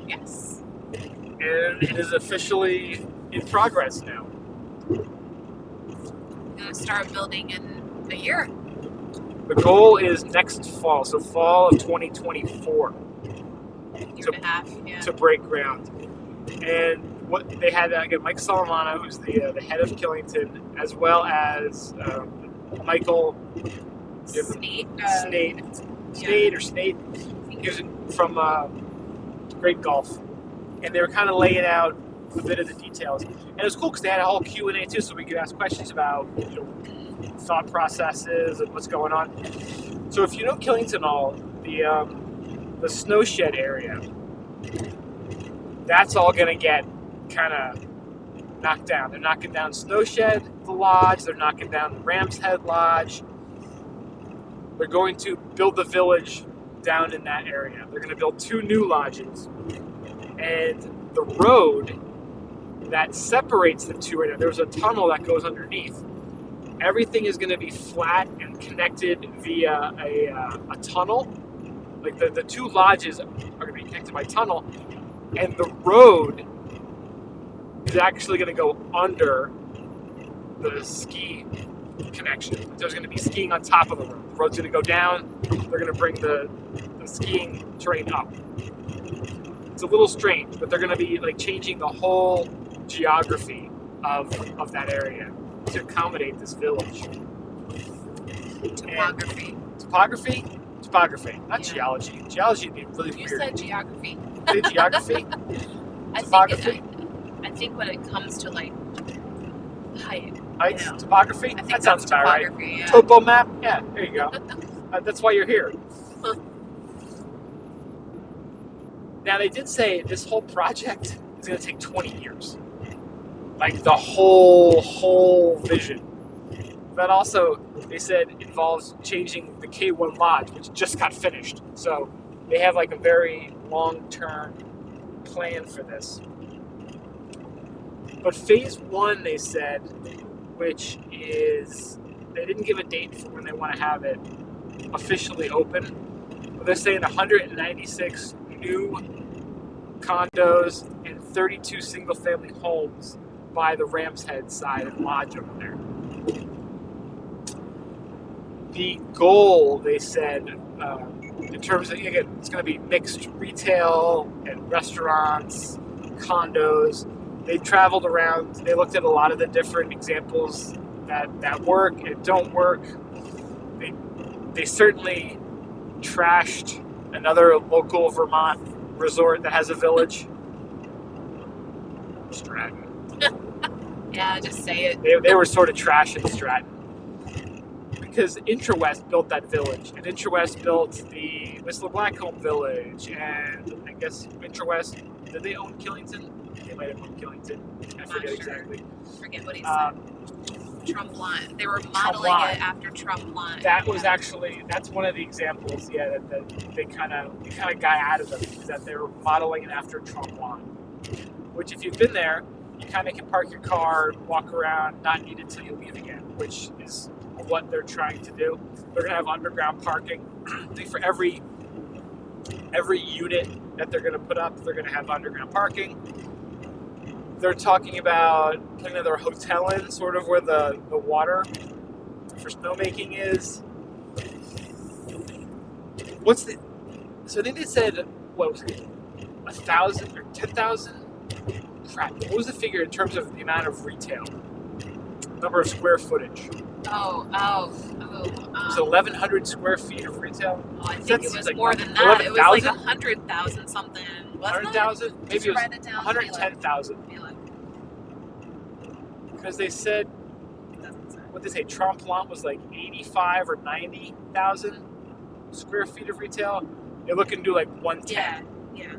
Yes. And it is officially in progress now. I'm going to start building in a year. The goal is next fall, so fall of 2024. Year and a half, yeah. To break ground. And what they had, again, Mike Salamano, who's the head of Killington, as well as Michael Snate. Snate. He was from Great Gulf. And they were kind of laying out a bit of the details. And it was cool because they had a whole Q&A too, so we could ask questions about thought processes and what's going on. So if you know Killington all, the snow shed area, that's all going to get kind of knocked down. They're knocking down Snow Shed, the lodge. They're knocking down the Ram's Head Lodge. They're going to build the village down in that area. They're going to build 2 new lodges. And the road that separates the 2 right now, there's a tunnel that goes underneath. Everything is going to be flat and connected via a tunnel. Like the 2 lodges are going to be connected by tunnel, and the road is actually going to go under the ski connection. There's going to be skiing on top of the road. The road's going to go down. They're going to bring the skiing terrain up. It's a little strange, but they're going to be like changing the whole geography of that area to accommodate this village. Topography, not geology. Geology would be really weird. You said geography. Say geography? I Topography? think think when it comes to like height, Heights, you know, topography. I think That sounds that's about right. topography. Yeah. Topo map. Yeah, there you go. That's why you're here. Now, they did say this whole project is going to take 20 years. Like the whole vision. That also, they said, involves changing the K1 Lodge, which just got finished. So they have like a very long-term plan for this. But phase one, they said, which is, they didn't give a date for when they want to have it officially open. But they're saying 196 new condos and 32 single-family homes by the Ram's Head side of Lodge over there. The goal, they said, in terms of, again, it's going to be mixed retail and restaurants, condos. They traveled around. They looked at a lot of the different examples that work and don't work. They certainly trashed another local Vermont resort that has a village. Stratton. Yeah, just say it. They were sort of trashing Stratton. Because IntraWest built that village, and IntraWest built the Whistler Blackcomb Village, and I guess IntraWest, did they own Killington? They might have owned Killington. I forget exactly. Forget what he said. Tremblant. They were modeling it after Tremblant. That was actually, that's one of the examples, yeah, that they kind of got out of them, is that they were modeling it after Tremblant. Which, if you've been there, you kind of can park your car, walk around, not need it until you leave again, which is what they're trying to do. They're going to have underground parking. I think for every unit that they're going to put up, they're going to have underground parking. They're talking about putting another hotel in, sort of where the water for snowmaking is. So I think they said, what was it, 1,000 or 10,000? Crap, what was the figure in terms of the amount of retail? Number of square footage. Oh. It was 1,100 square feet of retail. Oh, I think it was like more than that. 11, it was like 100,000 something. 100,000? Maybe it was write it down? 110,000. Because they said, what they say, Tremblant was like 85 or 90,000 square feet of retail. They're looking to do like 110. Yeah.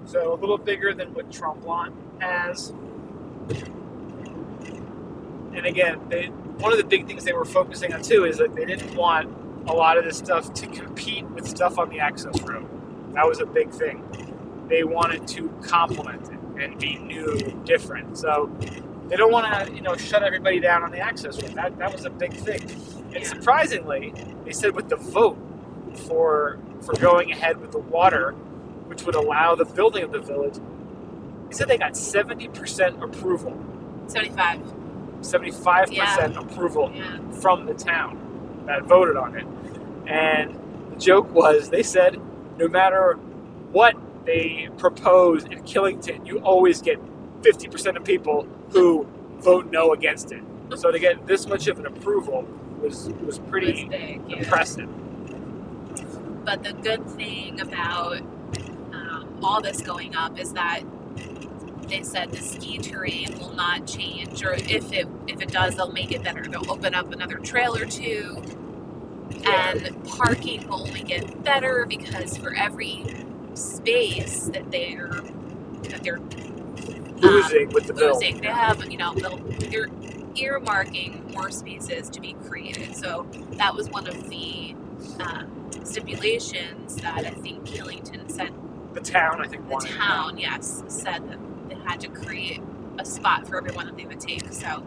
So a little bigger than what Tremblant has. And again, one of the big things they were focusing on too is that they didn't want a lot of this stuff to compete with stuff on the access road. That was a big thing. They wanted to complement it and be new, different. So they don't want to, shut everybody down on the access road. That was a big thing. And surprisingly, they said with the vote for going ahead with the water, which would allow the building of the village, they said they got 70% approval. 75% approval from the town that voted on it. And the joke was, they said, no matter what they propose in Killington, you always get 50% of people who vote no against it. So to get this much of an approval was pretty impressive. But the good thing about all this going up is that they said the ski terrain will not change, or if it does, they'll make it better. They'll open up another trail or two, and parking will only get better because for every space that they're losing with the bill, they have they're earmarking more spaces to be created. So that was one of the stipulations that I think Killington said. The town, I think, wanted. The town, yes, said that they had to create a spot for everyone that they would take. So,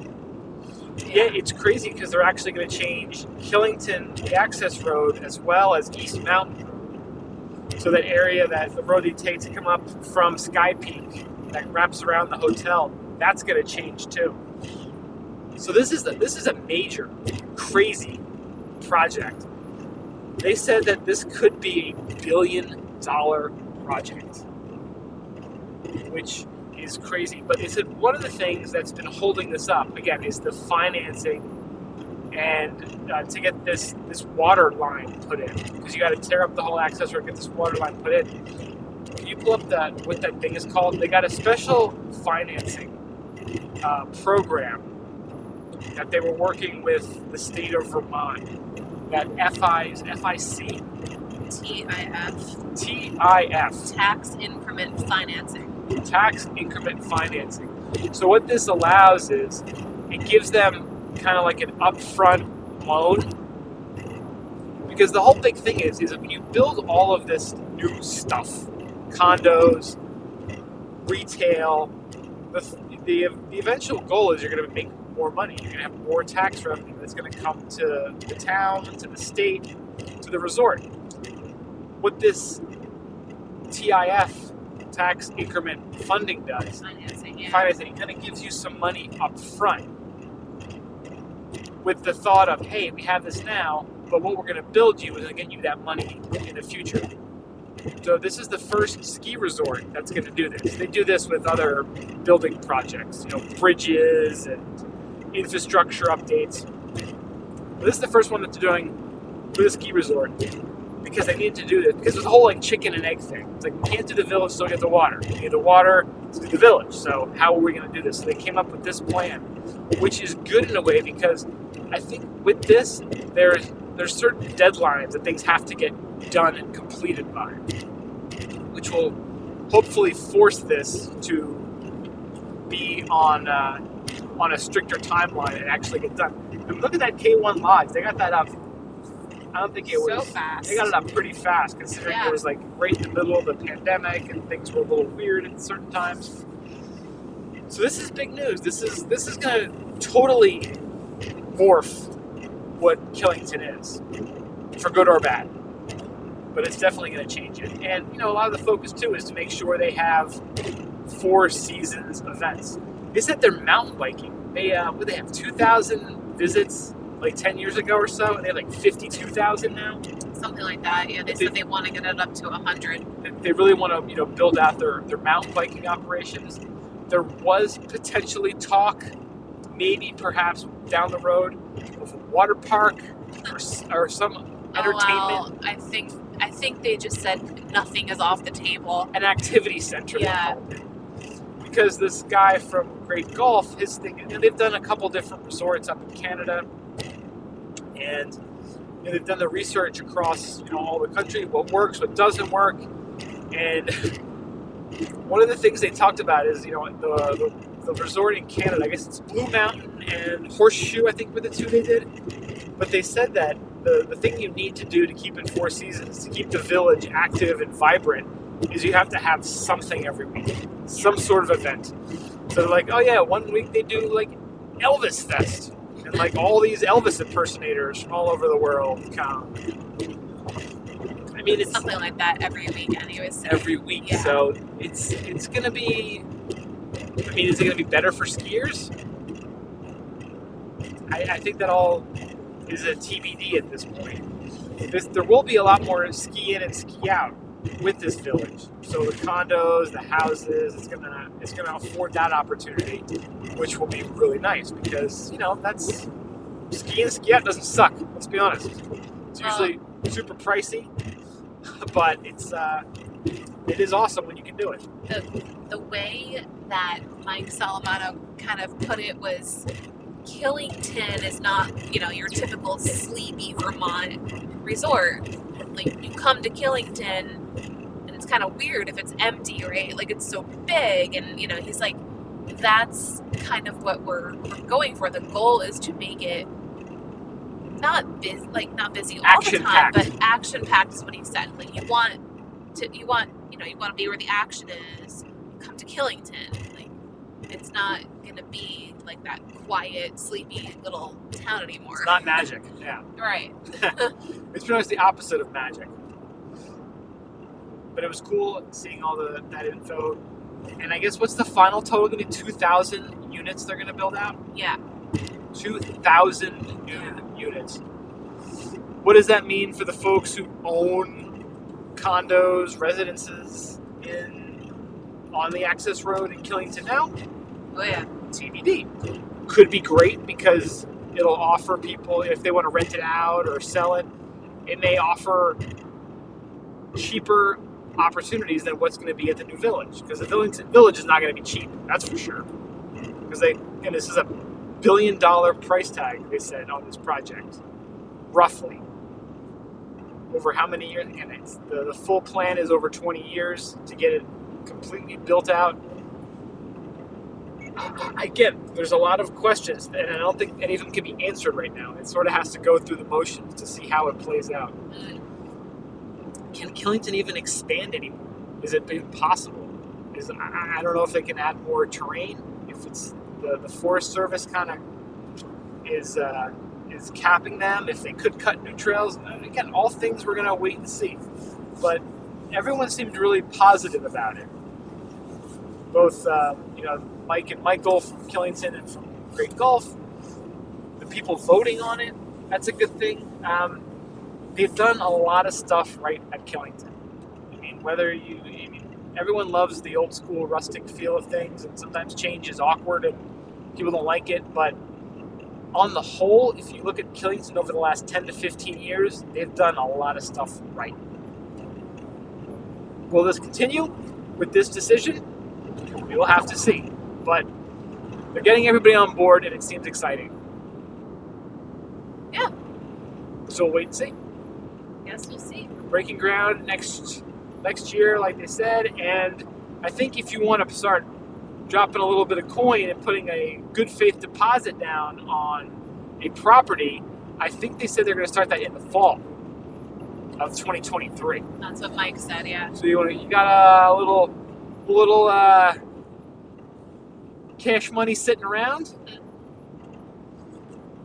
yeah, it's crazy because they're actually going to change Killington, the access road, as well as East Mountain Road. So that area, that the road they take to come up from Sky Peak that wraps around the hotel, that's going to change too. So this is a major, crazy project. They said that this could be $1 billion project, which is crazy. But they said one of the things that's been holding this up, again, is the financing and to get this water line put in, because you got to tear up the whole access road, get this water line put in. Can you pull up what that thing is called? They got a special financing program that they were working with the state of Vermont. That FIC. TIF. Tax increment financing. Tax increment financing. So what this allows is it gives them kind of like an upfront loan. Because the whole big thing is when you build all of this new stuff, condos, retail, the eventual goal is you're going to make more money. You're going to have more tax revenue that's going to come to the town, to the state, to the resort. What this TIF, tax increment funding does, financing kind of gives you some money up front with the thought of, hey, we have this now, but what we're going to build you is going to get you that money in the future. So this is the first ski resort that's going to do this. They do this with other building projects, bridges and infrastructure updates. But this is the first one that they're doing for the ski resort because they need to do this. Because it's a whole chicken and egg thing. It's like we can't do the village till we get the water. We need the water to do the village. So how are we going to do this? So they came up with this plan, which is good in a way because I think with this, there's certain deadlines that things have to get done and completed by, which will hopefully force this to be on a stricter timeline and actually get done. And look at that K1 Lodge. They got that up. I don't think it was so fast. They got it up pretty fast considering it was right in the middle of the pandemic and things were a little weird at certain times. So this is big news. This is going to totally morph what Killington is, for good or bad. But it's definitely going to change it. And a lot of the focus too is to make sure they have 4 seasons events. They said they're mountain biking. They have 2,000 visits 10 years ago or so, and they have 52,000 now. Something like that. Yeah, they said they want to get it up to 100. They really want to build out their mountain biking operations. There was potentially talk, maybe perhaps down the road, of a water park or some entertainment. Well, I think they just said nothing is off the table. An activity center. Yeah. Because this guy from Great Golf, his thing, they've done a couple different resorts up in Canada, and they've done the research across all the country, what works, what doesn't work, and one of the things they talked about is the resort in Canada. I guess it's Blue Mountain and Horseshoe, I think were the 2 they did. But they said that the thing you need to do to keep in 4 seasons, to keep the village active and vibrant, is you have to have something every week, some sort of event. So they're like, oh yeah, one week they do Elvis Fest, and all these Elvis impersonators from all over the world come. I mean, it's something like that every week, anyways. So. Every week, yeah. So it's gonna be. I mean, is it gonna be better for skiers? I think that all is a TBD at this point. There will be a lot more ski in and ski out with this village. So the condos, the houses, it's gonna afford that opportunity, which will be really nice because that's ski in and ski out doesn't suck. Let's be honest. It's usually super pricey, but it is awesome when you can do it. The way that Mike Salamano kind of put it was, Killington is not, your typical sleepy Vermont resort. You come to Killington, and it's kind of weird if it's empty, right? It's so big, and he's like, that's kind of what we're going for. The goal is to make it not busy all the time, but action packed is what he said. You want to be where the action is. Come to Killington. It's not gonna be that quiet, sleepy little town anymore. It's not magic. Yeah. Right. It's pretty much the opposite of magic. But it was cool seeing all that info. And I guess what's the final total going to be? 2,000 units they're going to build out? Yeah. 2,000 new units. What does that mean for the folks who own condos, residences on the access road in Killington now? Oh yeah. TBD. Could be great because it'll offer people, if they want to rent it out or sell it, it may offer cheaper opportunities than what's going to be at the new village, because the village is not going to be cheap, that's for sure. Because this is a $1 billion price tag, they said, on this project, roughly. Over how many years? Again, the full plan is over 20 years to get it completely built out. Again, there's a lot of questions, and I don't think any of them can be answered right now. It sort of has to go through the motions to see how it plays out. Can Killington even expand anymore? Is it even possible? I don't know if they can add more terrain. If it's the Forest Service kind of is capping them. If they could cut new trails. Again, all things we're going to wait and see. But everyone seemed really positive about it. Both, Mike and Michael from Killington and from Great Gulf. The people voting on it, that's a good thing. They've done a lot of stuff right at Killington. I mean, everyone loves the old school rustic feel of things, and sometimes change is awkward and people don't like it, but on the whole, if you look at Killington over the last 10 to 15 years, they've done a lot of stuff right. Will this continue with this decision? We will have to see. But they're getting everybody on board, and it seems exciting. Yeah. So we'll wait and see. Guess we'll see. Breaking ground next year, like they said, and I think if you want to start dropping a little bit of coin and putting a good faith deposit down on a property, I think they said they're going to start that in the fall of 2023. That's what Mike said, yeah. So you got a little cash money sitting around?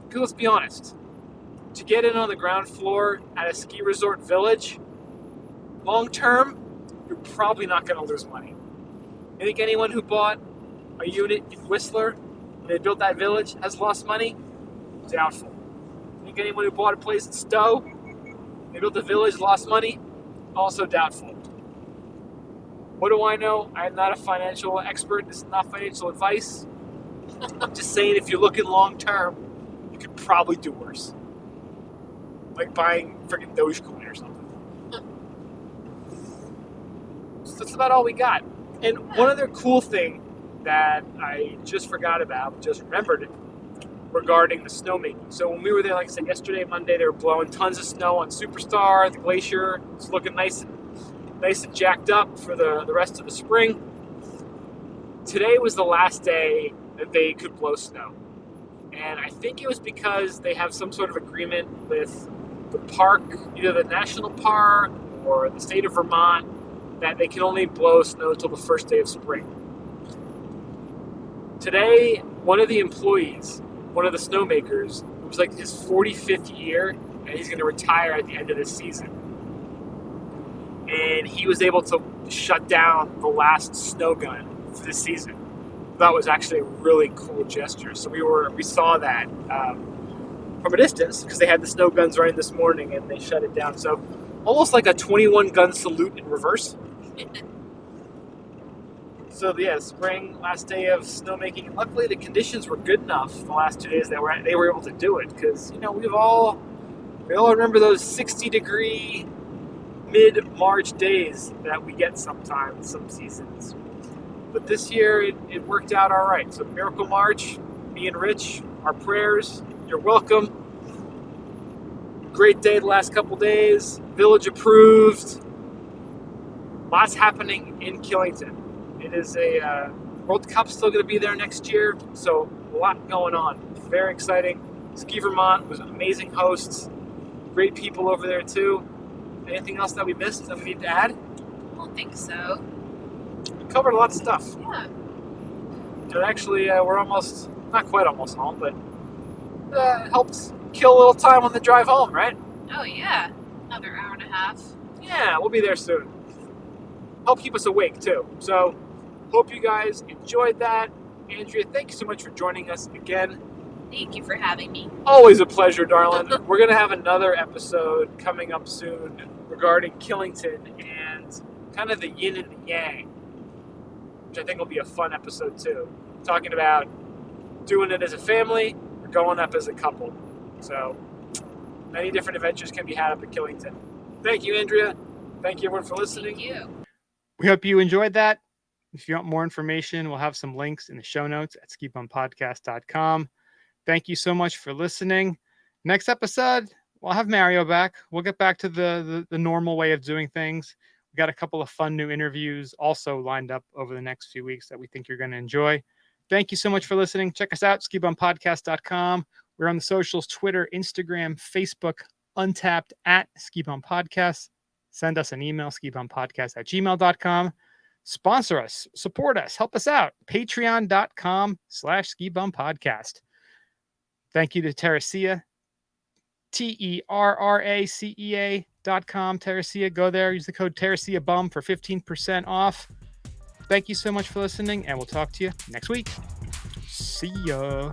Because let's be honest, to get in on the ground floor at a ski resort village, long term, you're probably not going to lose money. You think anyone who bought a unit in Whistler when they built that village has lost money? Doubtful. You think anyone who bought a place in Stowe, they built a village, lost money? Also doubtful. What do I know? I'm not a financial expert. This is not financial advice. I'm just saying, if you're looking long term, you could probably do worse. Like buying freaking Dogecoin or something. So that's about all we got. And one other cool thing that I just forgot about, just remembered it, regarding the snowmaking. So when we were there, like I said, yesterday, Monday, they were blowing tons of snow on Superstar. The glacier was looking nice and jacked up for the rest of the spring. Today was the last day that they could blow snow. And I think it was because they have some sort of agreement with the park, either the national park or the state of Vermont, that they can only blow snow until the first day of spring. Today, one of the employees, one of the snowmakers, it was like his 45th year, and he's going to retire at the end of this season. And he was able to shut down the last snow gun for this season. That was actually a really cool gesture. So we saw that from a distance, because they had the snow guns running this morning and they shut it down. So almost like a 21 gun salute in reverse. So yeah, spring, last day of snowmaking, and luckily the conditions were good enough the last 2 days that they were able to do it, because we all remember those 60-degree mid-March days that we get sometimes, some seasons. But this year it worked out all right. So Miracle March, me and Rich, our prayers, you're welcome. Great day the last couple days, village approved. Lots happening in Killington. It is a World Cup still going to be there next year, so a lot going on. Very exciting. Ski Vermont was amazing hosts. Great people over there too. Anything else that we missed that we need to add? I don't think so. We covered a lot of stuff. Yeah. And actually, we're not quite almost home, but it helps kill a little time on the drive home, right? Oh, yeah. Another hour and a half. Yeah, we'll be there soon. Help keep us awake, too. So, hope you guys enjoyed that. Andrea, thank you so much for joining us again. Thank you for having me. Always a pleasure, darling. We're going to have another episode coming up soon regarding Killington and kind of the yin and the yang, which I think will be a fun episode, too. Talking about doing it as a family or going up as a couple. So, many different adventures can be had up at Killington. Thank you, Andrea. Thank you, everyone, for listening. Thank you. We hope you enjoyed that. If you want more information, we'll have some links in the show notes at skibumpodcast.com. Thank you so much for listening. Next episode, we'll have Mario back. We'll get back to the normal way of doing things. We got a couple of fun new interviews also lined up over the next few weeks that we think you're going to enjoy. Thank you so much for listening. Check us out, skibumpodcast.com. We're on the socials, Twitter, Instagram, Facebook, Untapped at Ski Bum Podcast. Send us an email, skibumpodcast@gmail.com. Sponsor us, support us, help us out. Patreon.com/skibumpodcast. Thank you to Terracea, TERRACEA.com. Terracea, go there, use the code TerraceaBum for 15% off. Thank you so much for listening, and we'll talk to you next week. See ya.